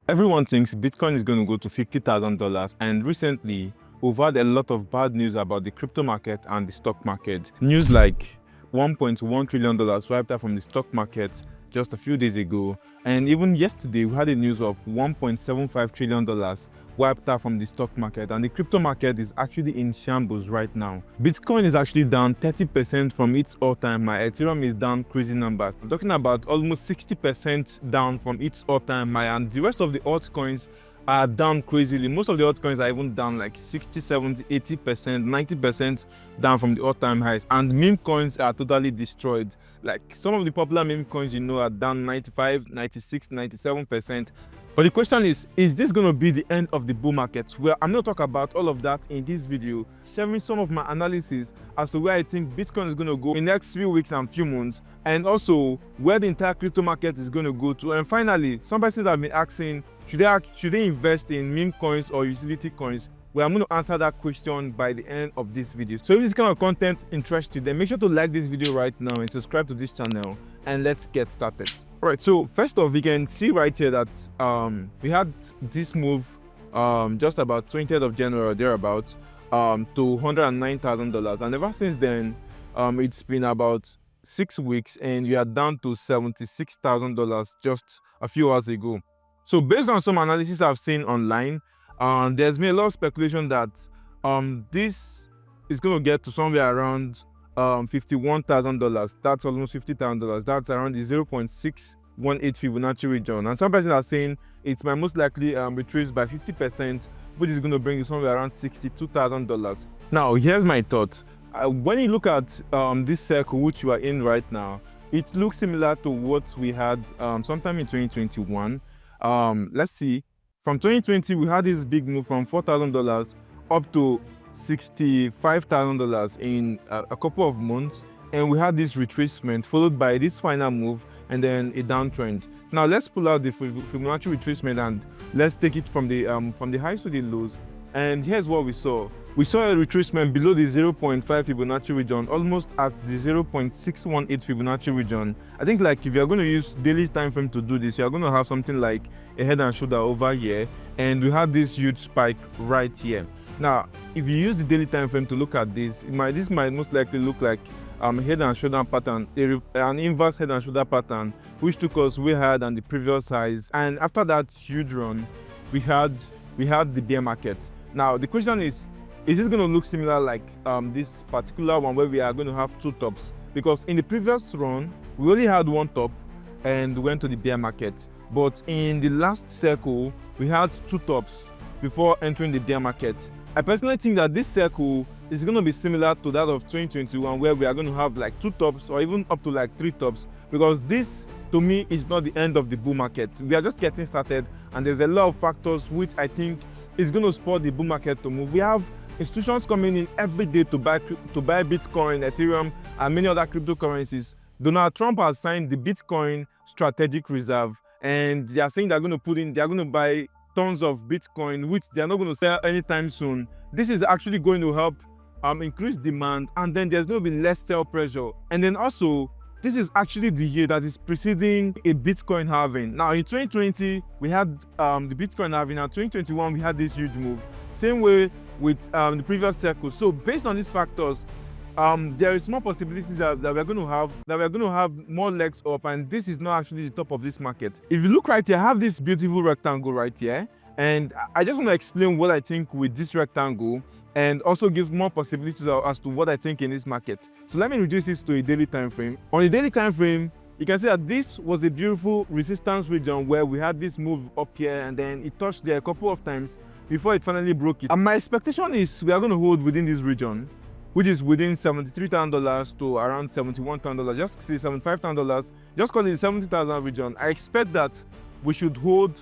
Everyone thinks Bitcoin is going to go to $50,000, and recently we've had a lot of bad news about the crypto market and the stock market. News like $1.1 trillion wiped out from the stock market just a few days ago, and even yesterday we had a news of $1.75 trillion wiped out from the stock market, and the crypto market is actually in shambles right now. Bitcoin is actually down 30% from its all-time high. Ethereum is down crazy numbers. I'm talking about almost 60% down from its all-time high, and the rest of the altcoins are down crazily. Most of the altcoins are even down like 60, 70, 80%, 90% down from the all-time highs. And meme coins are totally destroyed. Like some of the popular meme coins, are down 95, 96, 97%. But the question is this going to be the end of the bull market? Well, I'm going to talk about all of that in this video, sharing some of my analysis as to where I think Bitcoin is going to go in the next few weeks and few months, and also where the entire crypto market is going to go to. And finally, some persons have been asking, should they invest in meme coins or utility coins? Well, I'm going to answer that question by the end of this video. So if this kind of content interests you, then make sure to like this video right now and subscribe to this channel, and let's get started. All right, so first off, we can see right here that we had this move just about 20th of January or thereabout to $109,000, and ever since then it's been about 6 weeks and we are down to $76,000 just a few hours ago. So based on some analysis I've seen online, there's been a lot of speculation that this is going to get to somewhere around $51,000. That's almost $50,000. That's around the 0.618 Fibonacci region. And some persons are saying it might most likely retrace by 50%, which is going to bring you somewhere around $62,000. Now, here's my thought. When you look at this circle which you are in right now, it looks similar to what we had sometime in 2021. Let's see. From 2020, we had this big move from $4,000 up to $65,000 in a couple of months, and we had this retracement followed by this final move and then a downtrend. Now let's pull out the Fibonacci retracement and let's take it from the highs to the lows. And here's what we saw. We saw a retracement below the 0.5 Fibonacci region, almost at the 0.618 Fibonacci region. I think like if you're going to use daily time frame to do this, you're going to have something like a head and shoulder over here, and we had this huge spike right here. Now, if you use the daily time frame to look at this, this might most likely look like a head and shoulder pattern, an inverse head and shoulder pattern, which took us way higher than the previous highs. And after that huge run, we had the bear market. Now, the question is this going to look similar like this particular one where we are going to have two tops? Because in the previous run, we only had one top and went to the bear market. But in the last circle, we had two tops before entering the bear market. I personally think that this circle is going to be similar to that of 2021, where we are going to have like two tops or even up to like three tops, because this to me is not the end of the bull market. We are just getting started, and there's a lot of factors which I think is going to support the bull market to move. We have institutions coming in every day to buy Bitcoin, Ethereum, and many other cryptocurrencies. Donald Trump has signed the Bitcoin Strategic Reserve, and they are saying they're going to buy tons of Bitcoin, which they are not going to sell anytime soon. This is actually going to help increase demand, and then there's going to be less sell pressure. And then also, this is actually the year that is preceding a Bitcoin halving. Now in 2020, we had the Bitcoin halving. Now 2021, we had this huge move. Same way with the previous circle. So based on these factors, there is more possibilities that we're going to have more legs up, and this is not actually the top of this market. If you look right here, I have this beautiful rectangle right here, and I just want to explain what I think with this rectangle and also give more possibilities as to what I think in this market. So let me reduce this to a daily time frame. On the daily time frame, you can see that this was a beautiful resistance region where we had this move up here, and then it touched there a couple of times before it finally broke it. And my expectation is we are going to hold within this region, which is within $73,000 to around $71,000, just say $75,000, just call it the 70,000 region. I expect that we should hold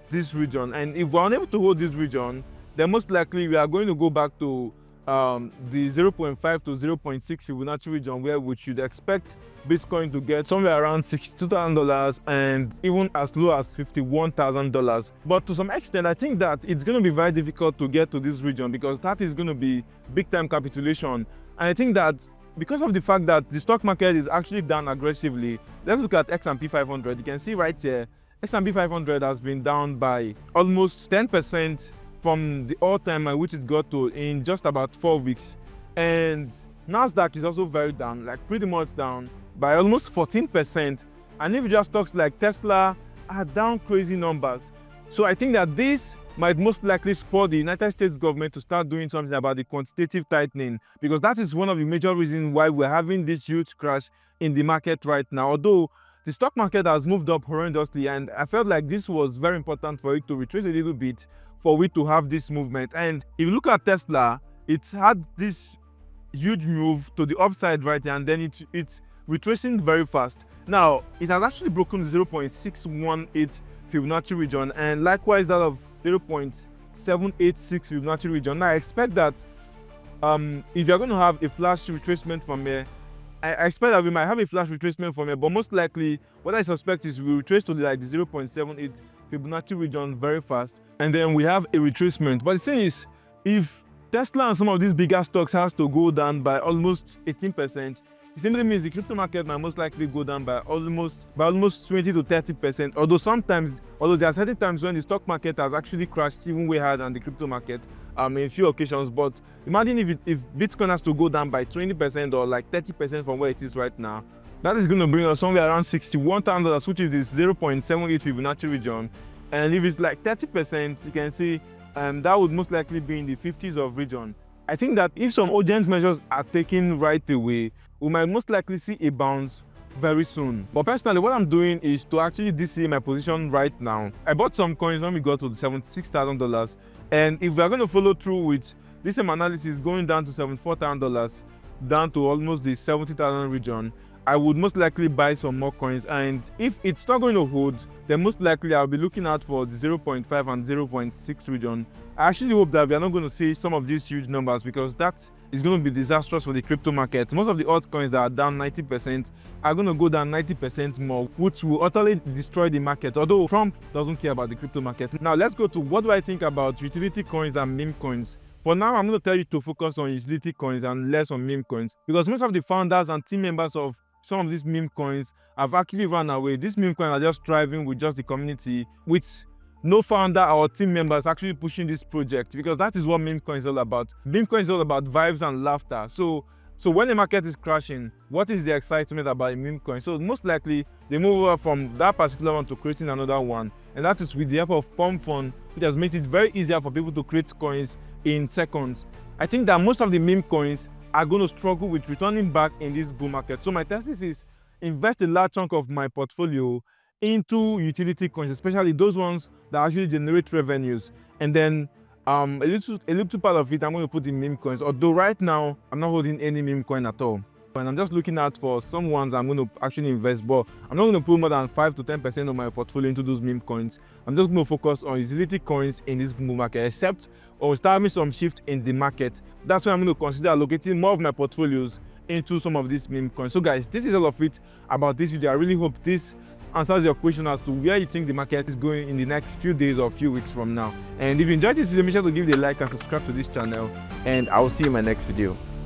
this region, and if we're unable to hold this region, then most likely we are going to go back to the 0.5 to 0.6 Fibonacci region, where we should expect Bitcoin to get somewhere around $62,000 and even as low as $51,000. But to some extent, I think that it's going to be very difficult to get to this region, because that is going to be big time capitulation. And I think that because of the fact that the stock market is actually down aggressively, let's look at S&P 500. You can see right here, S&P 500 has been down by almost 10% from the all-time high which it got to in just about 4 weeks. And Nasdaq is also very down, like pretty much down by almost 14%. And individual stocks like Tesla are down crazy numbers. So I think that this might most likely spur the United States government to start doing something about the quantitative tightening, because that is one of the major reasons why we're having this huge crash in the market right now. Although the stock market has moved up horrendously, and I felt like this was very important for it to retrace a little bit for we to have this movement. And if you look at Tesla, it's had this huge move to the upside right here, and then it's retracing very fast. Now it has actually broken the 0.618 Fibonacci region, and likewise that of 0.786 Fibonacci region. Now I expect that if you're going to have a flash retracement from here, I expect that we might have a flash retracement from here, but most likely what I suspect is we retrace to like the 0.78 Fibonacci region very fast, and then we have a retracement. But the thing is, if Tesla and some of these bigger stocks has to go down by almost 18%, it simply means the crypto market might most likely go down by almost 20 to 30%. Although there are certain times when the stock market has actually crashed even way higher than the crypto market in a few occasions. But imagine if Bitcoin has to go down by 20% or like 30% from where it is right now. That is going to bring us somewhere around $61,000, which is this 0.78 Fibonacci region. And if it's like 30%, you can see that would most likely be in the 50s of region. I think that if some urgent measures are taken right away, we might most likely see a bounce very soon. But personally, what I'm doing is to actually DC my position right now. I bought some coins when we got to the $76,000, and if we are going to follow through with this same analysis going down to $74,000, down to almost the 70,000 region, I would most likely buy some more coins. And if it's not going to hold, then most likely I'll be looking out for the 0.5 and 0.6 region. I actually hope that we are not going to see some of these huge numbers, because that is going to be disastrous for the crypto market. Most of the altcoins that are down 90% are going to go down 90% more, which will utterly destroy the market, although Trump doesn't care about the crypto market. Now let's go to what do I think about utility coins and meme coins. For now, I'm going to tell you to focus on utility coins and less on meme coins, because most of the founders and team members of some of these meme coins have actually run away. These meme coins are just thriving with just the community, with no founder or team members actually pushing this project, because that is what meme coin is all about. Meme coin is all about vibes and laughter. So when the market is crashing, what is the excitement about a meme coin? So most likely they move over from that particular one to creating another one, and that is with the help of Pump Fund, which has made it very easier for people to create coins in seconds. I think that most of the meme coins are going to struggle with returning back in this bull market. So my thesis is invest a large chunk of my portfolio into utility coins, especially those ones that actually generate revenues, and then a little part of it I'm going to put in meme coins. Although right now I'm not holding any meme coin at all, and I'm just looking out for some ones I'm going to actually invest, but I'm not going to put more than 5 to 10% of my portfolio into those meme coins. I'm just going to focus on utility coins in this bull market, except when we start having some shift in the market. That's why I'm going to consider allocating more of my portfolios into some of these meme coins. So guys, this is all of it about this video. I really hope this answers your question as to where you think the market is going in the next few days or few weeks from now. And if you enjoyed this video, make sure to give it a like and subscribe to this channel, and I will see you in my next video.